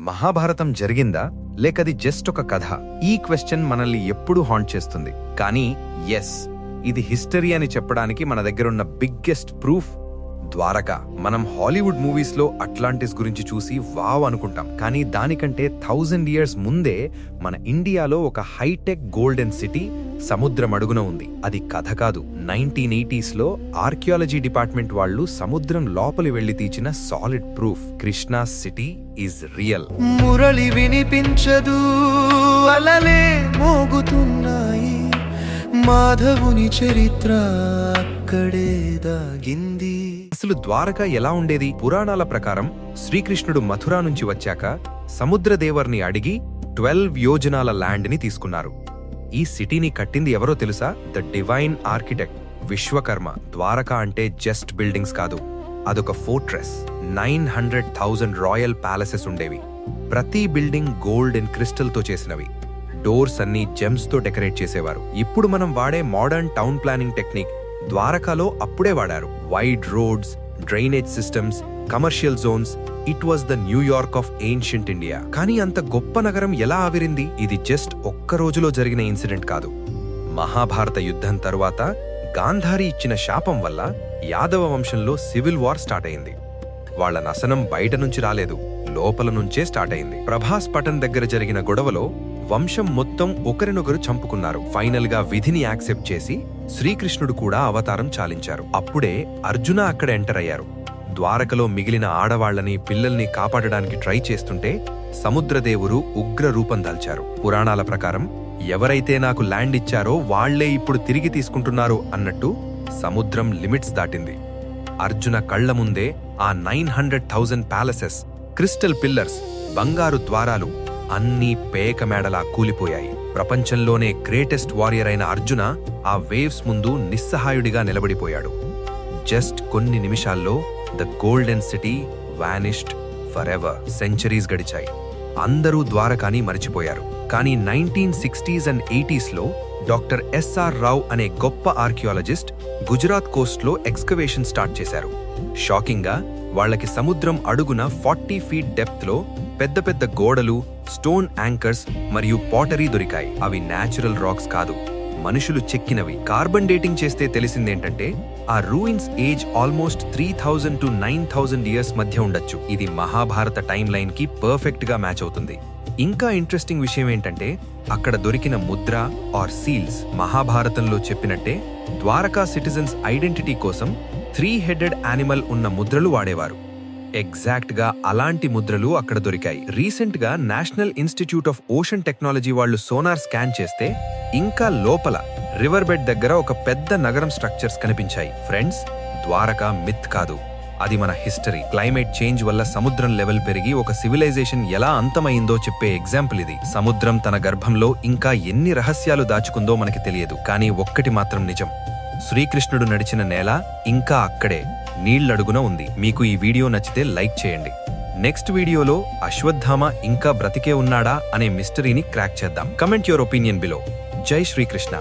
మహాభారతం జరిగిందా లేకది జస్ట్ ఒక కథ? ఈ క్వశ్చన్ మనల్ని ఎప్పుడూ హాంట్ చేస్తుంది. కానీ ఎస్, ఇది హిస్టరీ అని చెప్పడానికి మన దగ్గరున్న బిగ్గెస్ట్ ప్రూఫ్ ద్వారకా. మనం హాలీవుడ్ మూవీస్ లో అట్లాంటిస్ గురించి చూసి వావ్ అనుకుంటాం, కానీ దానికంటే 1000 years ముందే మన ఇండియాలో ఒక హైటెక్ గోల్డెన్ సిటీ సముద్రం అడుగున ఉంది. అది కథ కాదు. 1980s లో ఆర్కియాలజీ డిపార్ట్మెంట్ వాళ్ళు సముద్రం లోపలి వెళ్లి తీసిన solid proof. Krishna city is real. మురళి వినిపించదు, అలలే మోగుతున్నాయి, మాధవుని చరిత్ర అక్కడే దాగింది. అసలు ద్వారక ఎలా ఉండేది? పురాణాల ప్రకారం శ్రీకృష్ణుడు మథురా నుంచి వచ్చాక సముద్రదేవర్ని అడిగి 12 యోజనాల ల్యాండ్ ని తీసుకున్నారు. ఈ సిటీని కట్టింది ఎవరో తెలుసా? The divine architect Vishwakarma. Dwarka అంటే జస్ట్ బిల్డింగ్స్ కాదు, అదొక ఫోర్ట్రెస్. 900,000 రాయల్ ప్యాలెసెస్ ఉండేవి. ప్రతి బిల్డింగ్ గోల్డ్ అండ్ క్రిస్టల్ తో చేసినవి. డోర్స్ అన్ని జెమ్స్ తో డెకరేట్ చేసేవారు. ఇప్పుడు మనం వాడే మోడర్న్ టౌన్ ప్లానింగ్ టెక్నిక్ ద్వారకాలో అప్పుడే వాడారు. Wide roads, drainage systems, commercial zones. It was the New York of ancient India. కానీ అంత గొప్ప నగరం ఎలా ఆవిరింది? ఇది జస్ట్ ఒక్క రోజులో జరిగిన ఇన్సిడెంట్ కాదు. మహాభారత యుద్ధం తరువాత గాంధారి ఇచ్చిన శాపం వల్ల యాదవ వంశంలో సివిల్ వార్ స్టార్ట్ అయింది. వాళ్ల నశనం బయట నుంచి రాలేదు, లోపల నుంచే స్టార్ట్ అయింది. ప్రభాస్ పటన్ దగ్గర జరిగిన గొడవలో వంశం మొత్తం ఒకరినొకరు చంపుకున్నారు. ఫైనల్ గా విధిని యాక్సెప్ట్ చేసి శ్రీకృష్ణుడు కూడా అవతారం చాలించారు. అప్పుడే అర్జున అక్కడ ఎంటర్ అయ్యారు. ద్వారకలో మిగిలిన ఆడవాళ్లని, పిల్లల్ని కాపాడడానికి ట్రై చేస్తుంటే సముద్రదేవురు ఉగ్ర రూపం దాల్చారు. పురాణాల ప్రకారం ఎవరైతే నాకు ల్యాండ్ ఇచ్చారో వాళ్లే ఇప్పుడు తిరిగి తీసుకుంటున్నారు అన్నట్టు సముద్రం లిమిట్స్ దాటింది. అర్జున కళ్ల ముందే ఆ 900,000 ప్యాలెసెస్, క్రిస్టల్ పిల్లర్స్, బంగారు ద్వారాలు అన్నీ పేక మేడలా కూలిపోయాయి. ప్రపంచంలోనే గ్రేటెస్ట్ వారియర్ అయిన అర్జున ఆ వేవ్స్ ముందు నిస్సహాయుడిగా నిలబడిపోయాడు. జస్ట్ కొన్ని నిమిషాల్లో the golden city vanished for ever. Centuries గడిచాయి, అందరూ ద్వారకాని మరిచిపోయారు. కానీ 1960s and 80s లో డాక్టర్ ఎస్ఆర్ రావ్ అనే గొప్ప ఆర్కియాలజిస్ట్ గుజరాత్ కోస్ట్ లో ఎక్స్కవేషన్ స్టార్ట్ చేశారు. షాకింగ్ గా వాళ్లకి సముద్రం అడుగున 40 feet డెప్త్ లో పెద్ద పెద్ద గోడలు, స్టోన్ యాంకర్స్ మరియు పాటరీ దొరికాయి. అవి న్యాచురల్ రాక్స్ కాదు, మనుషులు చెక్కినవి. కార్బన్ డేటింగ్ చేస్తే తెలిసిందేంటంటే ఆ ruins age almost 3000 to 9000 years మధ్య ఉండొచ్చు. ఇది మహాభారత టైం లైన్ కి పర్ఫెక్ట్ గా మ్యాచ్ అవుతుంది. ఇంకా ఇంట్రెస్టింగ్ విషయం ఏంటంటే అక్కడ దొరికిన ముద్ర ఆర్ సీల్స్ మహాభారతంలో చెప్పినట్టే ద్వారకా సిటిజన్స్ ఐడెంటిటీ కోసం 3-headed యానిమల్ ఉన్న ముద్రలు వాడేవారు. ఎగ్జాక్ట్ గా అలాంటి ముద్రలు అక్కడ దొరికాయి. రీసెంట్ గా national institute of ocean technology వాళ్ళు సోనార్ స్కాన్ చేస్తే ఇంకా లోపల రివర్ బెడ్ దగ్గర ఒక పెద్ద నగరం స్ట్రక్చర్స్ కనిపించాయి. ఫ్రెండ్స్, ద్వారకా మిత్ కాదు, అది మన హిస్టరీ. క్లైమేట్ చేంజ్ వల్ల సముద్రం లెవెల్ పెరిగి ఒక సివిలైజేషన్ ఎలా అంతమైందో చెప్పే ఎగ్జాంపుల్ ఇది. సముద్రం తన గర్భంలో ఇంకా ఎన్ని రహస్యాలు దాచుకుందో మనకి తెలియదు. కానీ ఒక్కటి మాత్రం నిజం, శ్రీకృష్ణుడు నడిచిన నేల ఇంకా అక్కడే నీళ్లడుగున ఉంది. మీకు ఈ వీడియో నచ్చితే లైక్ చేయండి. నెక్స్ట్ వీడియోలో అశ్వత్థామ ఇంకా బ్రతికే ఉన్నాడా అనే మిస్టరీని క్రాక్ చేద్దాం. Comment your opinion below. జై శ్రీకృష్ణ.